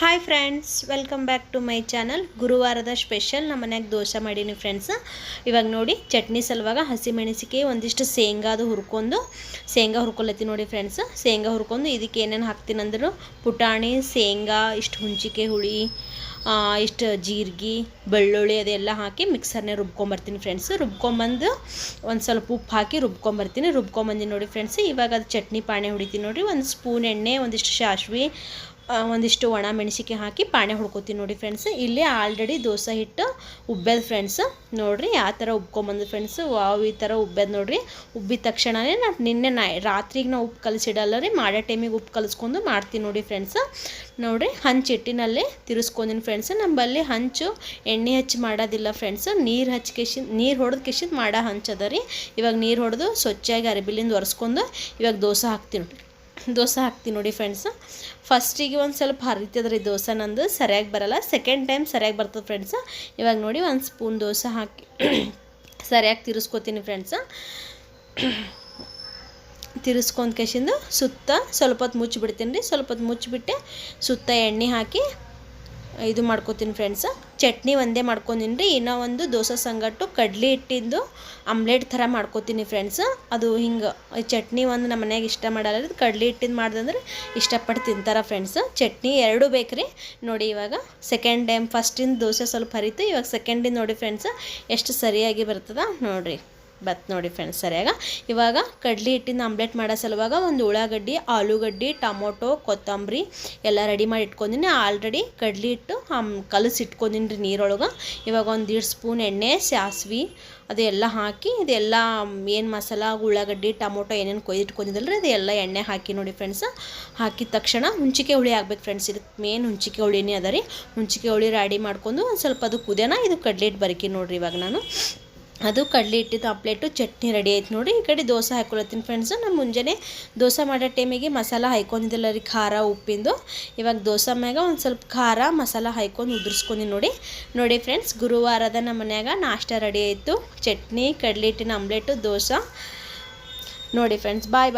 Hi friends, welcome back to my channel. ಗುರುವಾರದ special ನಮ್ಮ ಮನ್ಯಾಗ ದೋಸೆ ಮಾಡೀನಿ ಫ್ರೆಂಡ್ಸ್. ಇವಾಗ ನೋಡಿ ಚಟ್ನಿ ಸಲುವಾಗ ಹಸಿಮೆಣಸಿಗೆ ಒಂದಿಷ್ಟು ಶೇಂಗಾದು ಶೇಂಗಾ ಹುರ್ಕೊಲತ್ತಿ ನೋಡಿ ಫ್ರೆಂಡ್ಸ್. ಶೇಂಗಾ ಹುರ್ಕೊಂಡು ಇದಕ್ಕೆ ಏನೇನು ಹಾಕ್ತೀನಿ ಅಂದರು ಪುಟಾಣಿ, ಶೇಂಗಾ, ಇಷ್ಟು ಹುಂಚಿಕೆ ಹುಳಿ, ಇಷ್ಟು ಜೀರಿಗೆ, ಬೆಳ್ಳುಳ್ಳಿ ಅದೆಲ್ಲ ಹಾಕಿ ಮಿಕ್ಸರ್ನೇ ರುಬ್ಕೊಂಬರ್ತೀನಿ ಫ್ರೆಂಡ್ಸ್. ರುಬ್ಕೊಂಬಂದು ಒಂದು ಸ್ವಲ್ಪ ಉಪ್ಪು ಹಾಕಿ ರುಬ್ಕೊಂಬಂದಿನಿ ನೋಡಿ ಫ್ರೆಂಡ್ಸ್. ಇವಾಗ ಅದು ಚಟ್ನಿ ಪಾಣೆ ಹೊಡಿತೀನಿ ನೋಡಿರಿ. ಒಂದು ಸ್ಪೂನ್ ಎಣ್ಣೆ, ಒಂದಿಷ್ಟು ಸಾಸ್ವೆ, ಒಂದಿಷ್ಟು ಒಣ ಮೆಣಸಿಗೆ ಹಾಕಿ ಪಾಣೆ ಹೊಡ್ಕೊತೀನಿ ನೋಡಿ ಫ್ರೆಂಡ್ಸ್. ಇಲ್ಲಿ ಆಲ್ರೆಡಿ ದೋಸೆ ಹಿಟ್ಟು ಉಬ್ಬೇದು ಫ್ರೆಂಡ್ಸ್. ನೋಡಿರಿ ಯಾವ ಥರ ಉಬ್ಕೊಂಬಂದು ಫ್ರೆಂಡ್ಸ್. ವಾವ್, ಈ ಥರ ಉಬ್ಬೇದು ನೋಡಿರಿ. ಉಬ್ಬಿದ ತಕ್ಷಣವೇ ನಾನು ರಾತ್ರಿಗೆ ನಾವು ಉಪ್ಪು ಕಲಿಸಿಡಲ್ಲ ರೀ, ಮಾಡೋ ಟೈಮಿಗೆ ಉಪ್ಪು ಕಲಿಸ್ಕೊಂಡು ಮಾಡ್ತೀನಿ ನೋಡಿ ಫ್ರೆಂಡ್ಸ್. ನೋಡಿರಿ ಹಂಚು ಹಿಟ್ಟಿನಲ್ಲಿ ತಿರ್ಸ್ಕೊಂಡಿನಿ ಫ್ರೆಂಡ್ಸ್. ನಮ್ಮಲ್ಲಿ ಹಂಚು ಎಣ್ಣೆ ಹಚ್ಚಿ ಮಾಡೋದಿಲ್ಲ ಫ್ರೆಂಡ್ಸ್. ನೀರು ಹೊಡೆದು ಕಿಶಿದ್ ಮಾಡೋ ಹಂಚು ಅದ ರೀ. ಇವಾಗ ನೀರು ಹೊಡೆದು ಸ್ವಚ್ಛಾಗಿ ಅರಿಬಿಲಿಂದ ಒರೆಸ್ಕೊಂಡು ಇವಾಗ ದೋಸೆ ಹಾಕ್ತೀನಿ ನೋಡಿ ಫ್ರೆಂಡ್ಸ್. ಫಸ್ಟಿಗೆ ಒಂದು ಸ್ವಲ್ಪ ಹರಿತದ್ರಿ ದೋಸೆ, ನಂದು ಸರಿಯಾಗಿ ಬರಲ್ಲ. ಸೆಕೆಂಡ್ ಟೈಮ್ ಸರಿಯಾಗಿ ಬರ್ತದೆ ಫ್ರೆಂಡ್ಸ್. ಇವಾಗ ನೋಡಿ ಒಂದು ಸ್ಪೂನ್ ದೋಸೆ ಹಾಕಿ ಸರಿಯಾಗಿ ತಿರ್ಸ್ಕೊತೀನಿ ಫ್ರೆಂಡ್ಸ್. ತಿರ್ಸ್ಕೊಂಡು ಕೆಶಿಂದು ಸುತ್ತ ಸ್ವಲ್ಪ ಹೊತ್ತು ಮುಚ್ಚಿಬಿಡ್ತೀನಿ ರೀ. ಸ್ವಲ್ಪ ಹೊತ್ತು ಮುಚ್ಚಿಬಿಟ್ಟೆ ಸುತ್ತ ಎಣ್ಣೆ ಹಾಕಿ ಇದು ಮಾಡ್ಕೊತೀನಿ ಫ್ರೆಂಡ್ಸ್. ಚಟ್ನಿ ಒಂದೇ ಮಾಡ್ಕೊಂಡಿನಿ ರೀ. ಇನ್ನೂ ಒಂದು ದೋಸೆ ಸಂಗಟ್ಟು ಕಡ್ಲಿ ಹಿಟ್ಟಿಂದು ಆಮ್ಲೆಟ್ ಥರ ಮಾಡ್ಕೊತೀನಿ ಫ್ರೆಂಡ್ಸ್. ಅದು ಹಿಂಗೆ ಚಟ್ನಿ ಒಂದು ನಮ್ಮ ಮನ್ಯಾಗ ಇಷ್ಟ ಮಾಡಲ್ಲ ರೀ. ಕಡ್ಲಿ ಹಿಟ್ಟಿಂದು ಮಾಡ್ದಂದ್ರೆ ಇಷ್ಟಪಟ್ಟು ತಿಂತಾರೆ ಫ್ರೆಂಡ್ಸ್. ಚಟ್ನಿ ಎರಡೂ ಬೇಕು ರೀ. ನೋಡಿ ಇವಾಗ ಸೆಕೆಂಡ್ ಟೈಮ್, ಫಸ್ಟಿಂದ ದೋಸೆ ಸ್ವಲ್ಪ ಹರಿತು, ಇವಾಗ ಸೆಕೆಂಡಿಂದ ನೋಡಿ ಫ್ರೆಂಡ್ಸ್ ಎಷ್ಟು ಸರಿಯಾಗಿ ಬರ್ತದ ನೋಡಿರಿ. ನೋಡಿ ಫ್ರೆಂಡ್ಸ್ ಸರಿಯಾಗ. ಇವಾಗ ಕಡ್ಲಿ ಹಿಟ್ಟಿನ ಆಮ್ಲೆಟ್ ಮಾಡೋ ಸಲುವಾಗ ಒಂದು ಉಳ್ಳಾಗಡ್ಡಿ, ಆಲೂಗಡ್ಡೆ, ಟೊಮೊಟೊ, ಕೊತ್ತಂಬರಿ ಎಲ್ಲ ರೆಡಿ ಮಾಡಿ ಇಟ್ಕೊಂಡಿನಿ. ಆಲ್ರೆಡಿ ಕಡ್ಲಿ ಹಿಟ್ಟು ಕಲಸಿ ಇಟ್ಕೊಂಡಿನಿ ರೀ ನೀರೊಳಗೆ. ಇವಾಗ ಒಂದು 1.5 ಸ್ಪೂನ್ ಎಣ್ಣೆ, ಸಾಸ್ವೆ ಅದೆಲ್ಲ ಹಾಕಿ ಇದೆಲ್ಲ ಏನು ಮಸಾಲ, ಉಳ್ಳಾಗಡ್ಡಿ, ಟೊಮೊಟೊ ಏನೇನು ಕೊಯ್ದಿಟ್ಕೊಂಡಿದ್ದಲ್ಲ ರೀ ಅದೆಲ್ಲ ಎಣ್ಣೆ ಹಾಕಿ ನೋಡಿ ಫ್ರೆಂಡ್ಸ್. ಹಾಕಿದ ತಕ್ಷಣ ಹುಂಚಿಕೆ ಹುಳಿ ಆಗ್ಬೇಕು ಫ್ರೆಂಡ್ಸ್. ಇದಕ್ಕೆ ಮೇನ್ ಹುಂಚಿಕೆ ಹುಳಿನೇ ಅದ ರೀ. ಹುಂಚಿಕೆ ಹುಳಿ ರೆಡಿ ಮಾಡ್ಕೊಂಡು ಒಂದು ಸ್ವಲ್ಪ ಅದು ಕುದಿಯೋಣ. ಇದು ಕಡ್ಲಿ ಹಿಟ್ಟು ಬರಕಿ ನೋಡಿರಿ. ಇವಾಗ ನಾನು ಅದು ಕಡ್ಲಿ ಹಿಟ್ಟಿದ್ದು ಆಮ್ಲೆಟು ಚಟ್ನಿ ರೆಡಿ ಆಯ್ತು ನೋಡಿ. ಈ ಕಡೆ ದೋಸೆ ಹಾಕ್ಕೊಳತ್ತೀನಿ ಫ್ರೆಂಡ್ಸ್. ನಾನು ಮುಂಜಾನೆ ದೋಸೆ ಮಾಡೋ ಟೈಮಿಗೆ ಮಸಾಲ ಹಾಯ್ಕೊಂಡಿದ್ದಿಲ್ಲ ರೀ, ಖಾರ ಉಪ್ಪಿಂದು. ಇವಾಗ ದೋಸೆ ಮ್ಯಾಗ ಒಂದು ಸ್ವಲ್ಪ ಖಾರ ಮಸಾಲ ಹಾಯ್ಕೊಂಡು ಉದುರಿಸ್ಕೊಂಡು ನೋಡಿ ಫ್ರೆಂಡ್ಸ್. ಗುರುವಾರದ ನಮ್ಮ ಮನ್ಯಾಗ ನಾಷ್ಟ ರೆಡಿ ಆಯಿತು. ಚಟ್ನಿ, ಕಡ್ಲಿ ಹಿಟ್ಟಿನ ಆಮ್ಲೆಟು, ದೋಸೆ ನೋಡಿ ಫ್ರೆಂಡ್ಸ್. ಬಾಯ್.